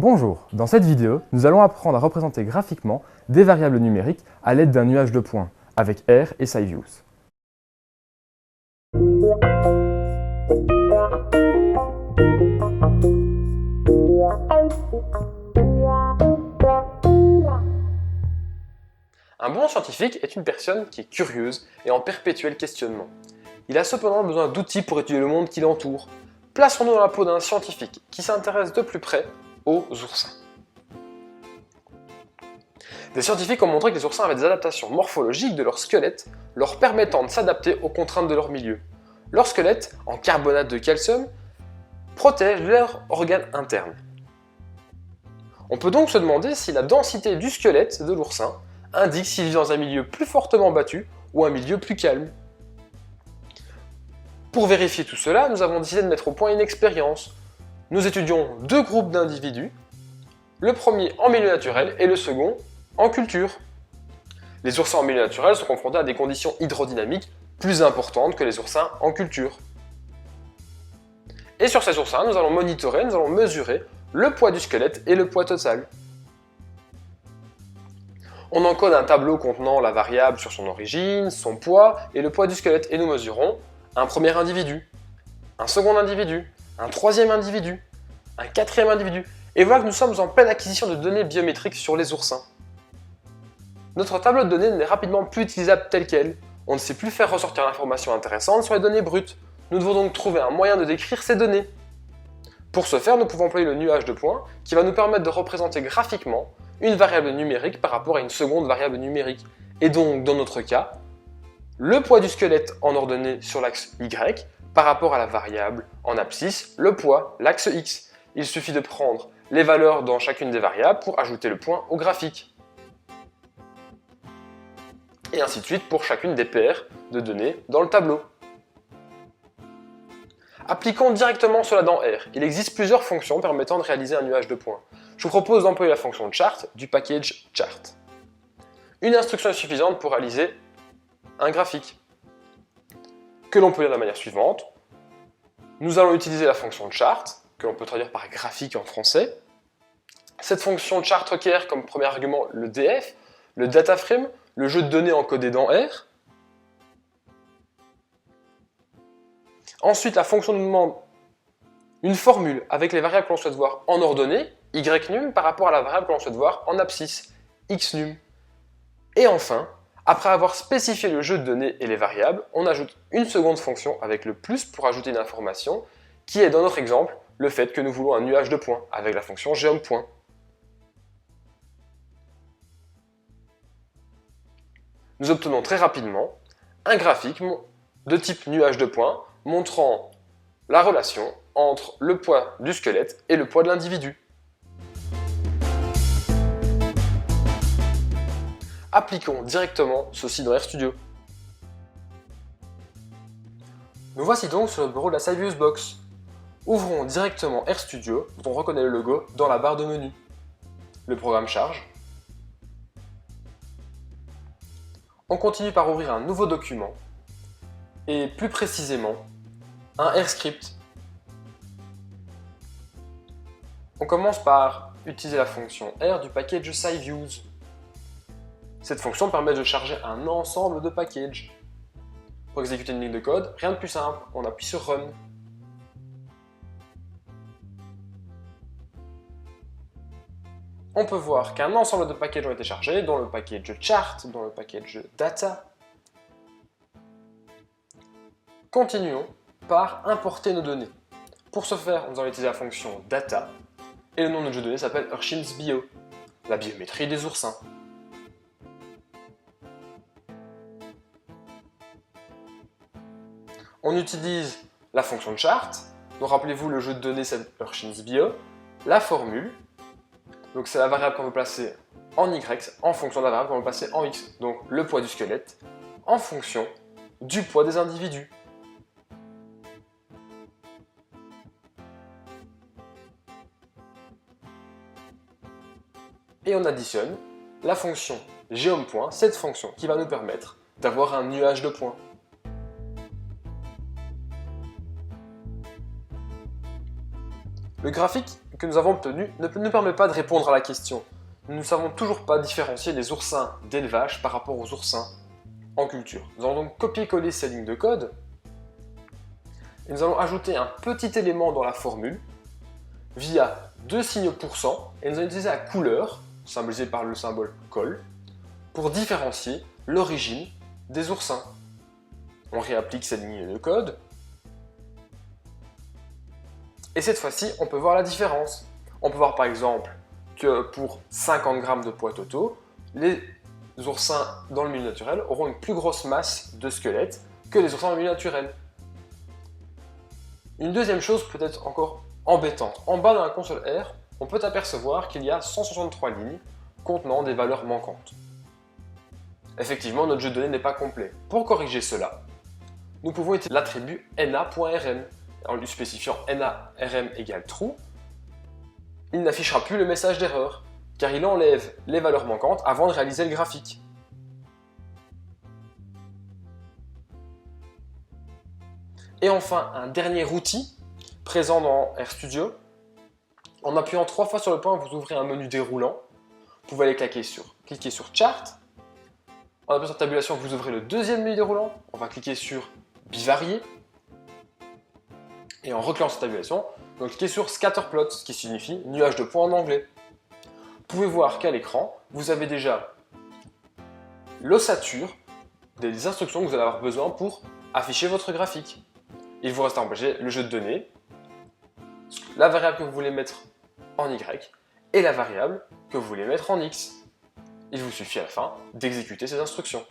Bonjour, dans cette vidéo, nous allons apprendre à représenter graphiquement des variables numériques à l'aide d'un nuage de points, avec R et SciViews. Un bon scientifique est une personne qui est curieuse et en perpétuel questionnement. Il a cependant besoin d'outils pour étudier le monde qui l'entoure. Plaçons-nous dans la peau d'un scientifique qui s'intéresse de plus près aux oursins. Des scientifiques ont montré que les oursins avaient des adaptations morphologiques de leur squelette, leur permettant de s'adapter aux contraintes de leur milieu. Leur squelette, en carbonate de calcium, protège leur organe interne. On peut donc se demander si la densité du squelette de l'oursin indique s'il vit dans un milieu plus fortement battu ou un milieu plus calme. Pour vérifier tout cela, nous avons décidé de mettre au point une expérience. Nous étudions deux groupes d'individus, le premier en milieu naturel et le second en culture. Les oursins en milieu naturel sont confrontés à des conditions hydrodynamiques plus importantes que les oursins en culture. Et sur ces oursins, nous allons monitorer, nous allons mesurer le poids du squelette et le poids total. On encode un tableau contenant la variable sur son origine, son poids et le poids du squelette et nous mesurons un premier individu, un second individu, un troisième individu, un quatrième individu, et voilà que nous sommes en pleine acquisition de données biométriques sur les oursins. Notre tableau de données n'est rapidement plus utilisable tel quel. On ne sait plus faire ressortir l'information intéressante sur les données brutes. Nous devons donc trouver un moyen de décrire ces données. Pour ce faire, nous pouvons employer le nuage de points qui va nous permettre de représenter graphiquement une variable numérique par rapport à une seconde variable numérique. Et donc, dans notre cas, le poids du squelette en ordonnée sur l'axe Y par rapport à la variable en abscisse, le poids, l'axe X. Il suffit de prendre les valeurs dans chacune des variables pour ajouter le point au graphique. Et ainsi de suite pour chacune des paires de données dans le tableau. Appliquons directement cela dans R. Il existe plusieurs fonctions permettant de réaliser un nuage de points. Je vous propose d'employer la fonction chart du package chart. Une instruction est suffisante pour réaliser un graphique, que l'on peut lire de la manière suivante. Nous allons utiliser la fonction chart, que l'on peut traduire par graphique en français. Cette fonction chart requiert comme premier argument le DF, le data frame, le jeu de données encodé dans R. Ensuite, la fonction nous demande une formule avec les variables que l'on souhaite voir en ordonnée, ynum, par rapport à la variable que l'on souhaite voir en abscisse, xnum. Et enfin, après avoir spécifié le jeu de données et les variables, on ajoute une seconde fonction avec le plus pour ajouter une information, qui est dans notre exemple le fait que nous voulons un nuage de points avec la fonction geom_point. Nous obtenons très rapidement un graphique de type nuage de points montrant la relation entre le poids du squelette et le poids de l'individu. Appliquons directement ceci dans RStudio. Nous voici donc sur le bureau de la SciViews Box. Ouvrons directement RStudio, dont on reconnaît le logo, dans la barre de menu. Le programme charge. On continue par ouvrir un nouveau document, et plus précisément, un R-script. On commence par utiliser la fonction R du package SciViews. Cette fonction permet de charger un ensemble de packages. Pour exécuter une ligne de code, rien de plus simple, on appuie sur Run. On peut voir qu'un ensemble de packages ont été chargés, dont le package chart, dont le package data. Continuons par importer nos données. Pour ce faire, nous allons utiliser la fonction data, et le nom de notre jeu de données s'appelle Urchin's Bio, la biométrie des oursins. On utilise la fonction chart, donc rappelez-vous le jeu de données c'est Urchin's Bio, la formule, donc c'est la variable qu'on veut placer en Y en fonction de la variable qu'on veut placer en X, donc le poids du squelette en fonction du poids des individus. Et on additionne la fonction geom_point, cette fonction qui va nous permettre d'avoir un nuage de points. Le graphique que nous avons obtenu ne nous permet pas de répondre à la question. Nous ne savons toujours pas différencier les oursins d'élevage par rapport aux oursins en culture. Nous allons donc copier-coller ces lignes de code et nous allons ajouter un petit élément dans la formule via 2 signes %, et nous allons utiliser la couleur, symbolisée par le symbole col, pour différencier l'origine des oursins. On réapplique cette ligne de code, et cette fois-ci, on peut voir la différence. On peut voir par exemple que pour 50 grammes de poids totaux, les oursins dans le milieu naturel auront une plus grosse masse de squelette que les oursins dans le milieu naturel. Une deuxième chose peut-être encore embêtante. En bas dans la console R, on peut apercevoir qu'il y a 163 lignes contenant des valeurs manquantes. Effectivement, notre jeu de données n'est pas complet. Pour corriger cela, nous pouvons utiliser l'attribut na.rm. En lui spécifiant na.rm égale true, il n'affichera plus le message d'erreur, car il enlève les valeurs manquantes avant de réaliser le graphique. Et enfin, un dernier outil présent dans RStudio. En appuyant 3 fois sur le point, vous ouvrez un menu déroulant. Vous pouvez aller cliquer sur Chart. En appuyant sur Tabulation, vous ouvrez le deuxième menu déroulant. On va cliquer sur Bivarié. Et en recliquant sur Tabulation, on va cliquer sur Scatterplot, ce qui signifie nuage de points en anglais. Vous pouvez voir qu'à l'écran, vous avez déjà l'ossature des instructions que vous allez avoir besoin pour afficher votre graphique. Il vous reste à embêter le jeu de données, la variable que vous voulez mettre en Y et la variable que vous voulez mettre en X. Il vous suffit à la fin d'exécuter ces instructions.